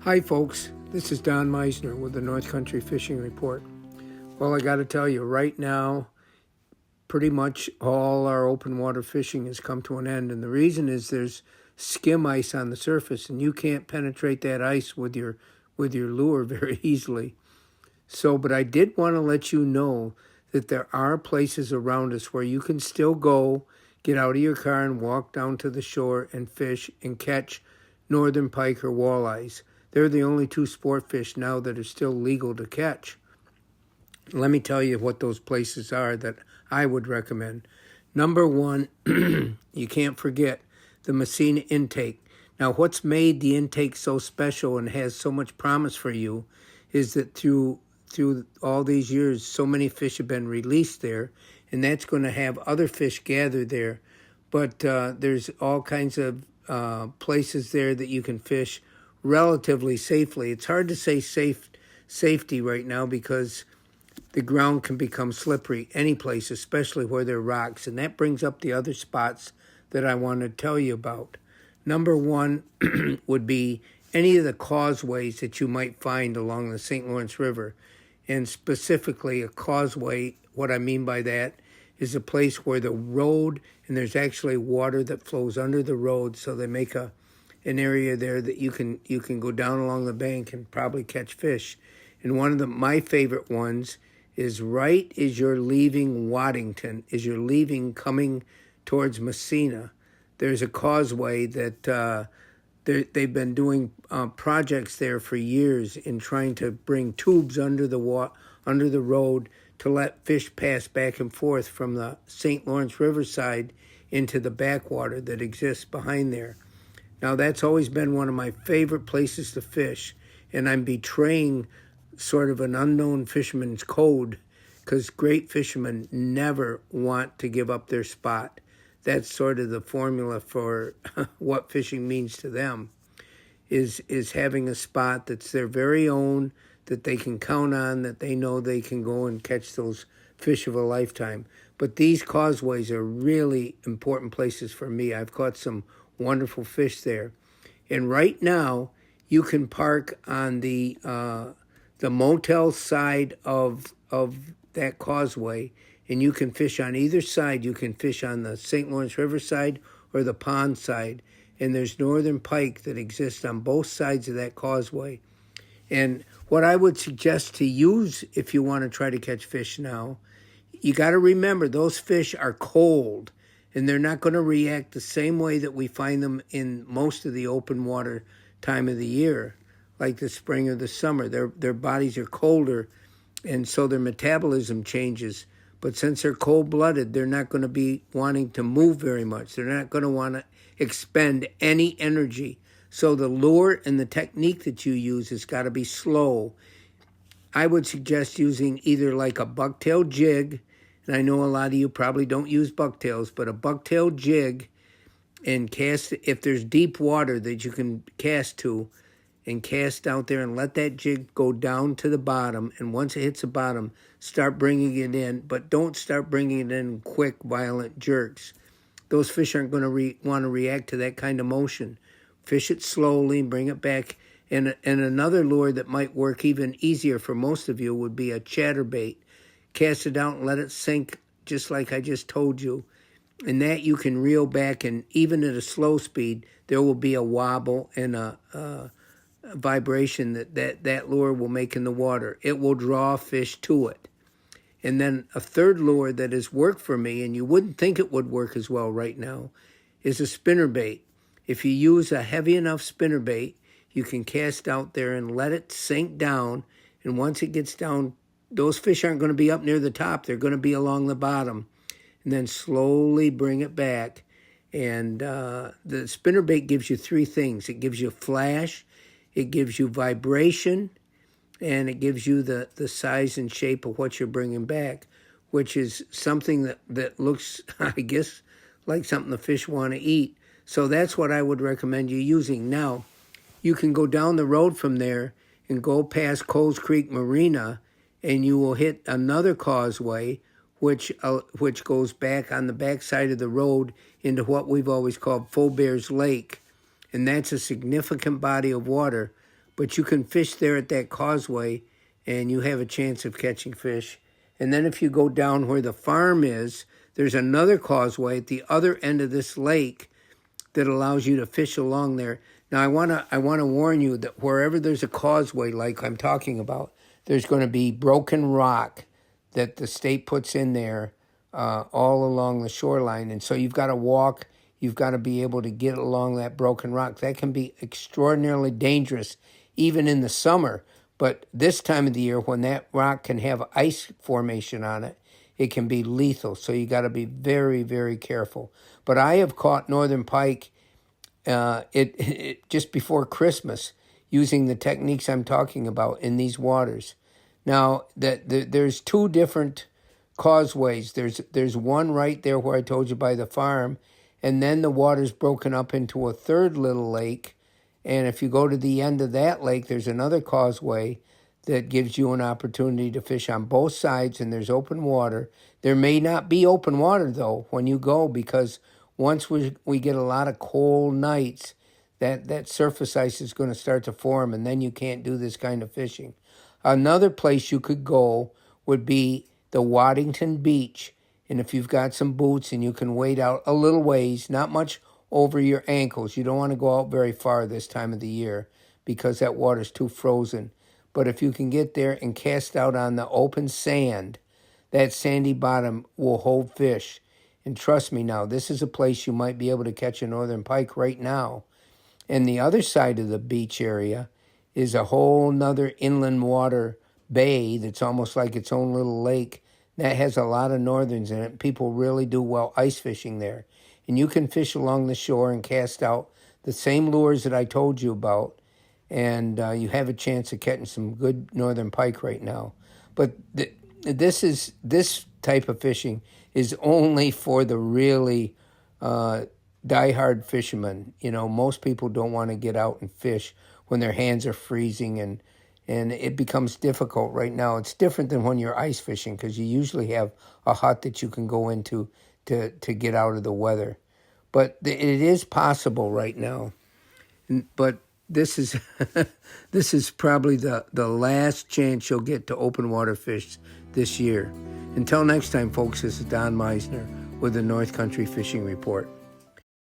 Hi folks, this is Don Meissner with the North Country Fishing Report. Well, I got to tell you, right now, pretty much all our open water fishing has come to an end, and the reason is there's skim ice on the surface, and you can't penetrate that ice with your lure very easily. But I did want to let you know that there are places around us where you can still go, get out of your car and walk down to the shore and fish and catch northern pike or walleyes. They're the only two sport fish now that are still legal to catch. Let me tell you what those places are that I would recommend. Number one, you can't forget the Meissner intake. Now, what's made the intake so special and has so much promise for you is that through all these years, so many fish have been released there, and that's going to have other fish gathered there. But there's all kinds of places there that you can fish relatively safely. It's hard to say safety right now because the ground can become slippery any place, especially where there are rocks. And that brings up the other spots that I want to tell you about. Number one would be any of the causeways that you might find along the St. Lawrence River. And specifically a causeway, what I mean by that is a place where the road, and there's actually water that flows under the road, so they make an area there that you can go down along the bank and probably catch fish. And one of my favorite ones is right as you're leaving Waddington, as you're leaving coming towards Meissner. There's a causeway that they've been doing projects there for years in trying to bring tubes under the road to let fish pass back and forth from the St. Lawrence Riverside into the backwater that exists behind there. Now, that's always been one of my favorite places to fish, and I'm betraying sort of an unknown fisherman's code because great fishermen never want to give up their spot. That's sort of the formula for what fishing means to them, is having a spot that's their very own, that they can count on, that they know they can go and catch those fish of a lifetime. But these causeways are really important places for me. I've caught some wonderful fish there. And right now, you can park on the motel side of that causeway, and you can fish on either side. You can fish on the St. Lawrence River side or the pond side, and there's northern pike that exists on both sides of that causeway. And what I would suggest to use if you want to try to catch fish now, you got to remember those fish are cold, and they're not going to react the same way that we find them in most of the open water time of the year, like the spring or the summer. Their bodies are colder, and so their metabolism changes. But since they're cold-blooded, they're not going to be wanting to move very much. They're not going to want to expend any energy. So the lure and the technique that you use has got to be slow. I would suggest using either like a bucktail jig, and I know a lot of you probably don't use bucktails, but a bucktail jig, and cast if there's deep water that you can cast to, and cast out there and let that jig go down to the bottom. And once it hits the bottom, start bringing it in, but don't start bringing it in quick, violent jerks. Those fish aren't going to want to react to that kind of motion. Fish it slowly and bring it back. And another lure that might work even easier for most of you would be a chatterbait. Cast it out and let it sink just like I just told you. And that you can reel back, and even at a slow speed, there will be a wobble and a vibration that lure will make in the water. It will draw fish to it. And then a third lure that has worked for me, and you wouldn't think it would work as well right now, is a spinnerbait. If you use a heavy enough spinnerbait, you can cast out there and let it sink down. And once it gets down, those fish aren't going to be up near the top. They're going to be along the bottom. And then slowly bring it back. And the spinnerbait gives you three things. It gives you flash, it gives you vibration, and it gives you the size and shape of what you're bringing back, which is something that looks, I guess, like something the fish want to eat. So that's what I would recommend you using. Now, you can go down the road from there and go past Coles Creek Marina, and you will hit another causeway, which goes back on the back side of the road into what we've always called Full Bears Lake. And that's a significant body of water. but you can fish there at that causeway and you have a chance of catching fish. And then if you go down where the farm is, there's another causeway at the other end of this lake that allows you to fish along there. Now, I want to warn you that wherever there's a causeway like I'm talking about, there's going to be broken rock that the state puts in there all along the shoreline. And so you've got to walk, you've got to be able to get along that broken rock. That can be extraordinarily dangerous, even in the summer. But this time of the year, when that rock can have ice formation on it, it can be lethal. So you got to be very, very careful. But I have caught northern pike just before Christmas using the techniques I'm talking about in these waters. Now, there's two different causeways. There's one right there where I told you by the farm, and then the water's broken up into a third little lake. And if you go to the end of that lake, there's another causeway that gives you an opportunity to fish on both sides, and there's open water. There may not be open water, though, when you go, because once we get a lot of cold nights, that surface ice is going to start to form, and then you can't do this kind of fishing. Another place you could go would be the Waddington Beach, and if you've got some boots and you can wade out a little ways, not much over your ankles. You don't want to go out very far this time of the year because that water's too frozen. But if you can get there and cast out on the open sand, that sandy bottom will hold fish. And trust me now, this is a place you might be able to catch a northern pike right now. And the other side of the beach area is a whole nother inland water bay that's almost like its own little lake. That has a lot of northerns in it. People really do well ice fishing there. And you can fish along the shore and cast out the same lures that I told you about. And you have a chance of catching some good northern pike right now. But this type of fishing is only for the really diehard fishermen. You know, most people don't want to get out and fish when their hands are freezing, and it becomes difficult right now. It's different than when you're ice fishing because you usually have a hut that you can go into to get out of the weather. But it is possible right now. But this is this is probably the last chance you'll get to open water fish this year. Until next time, folks, this is Don Meissner with the North Country Fishing Report.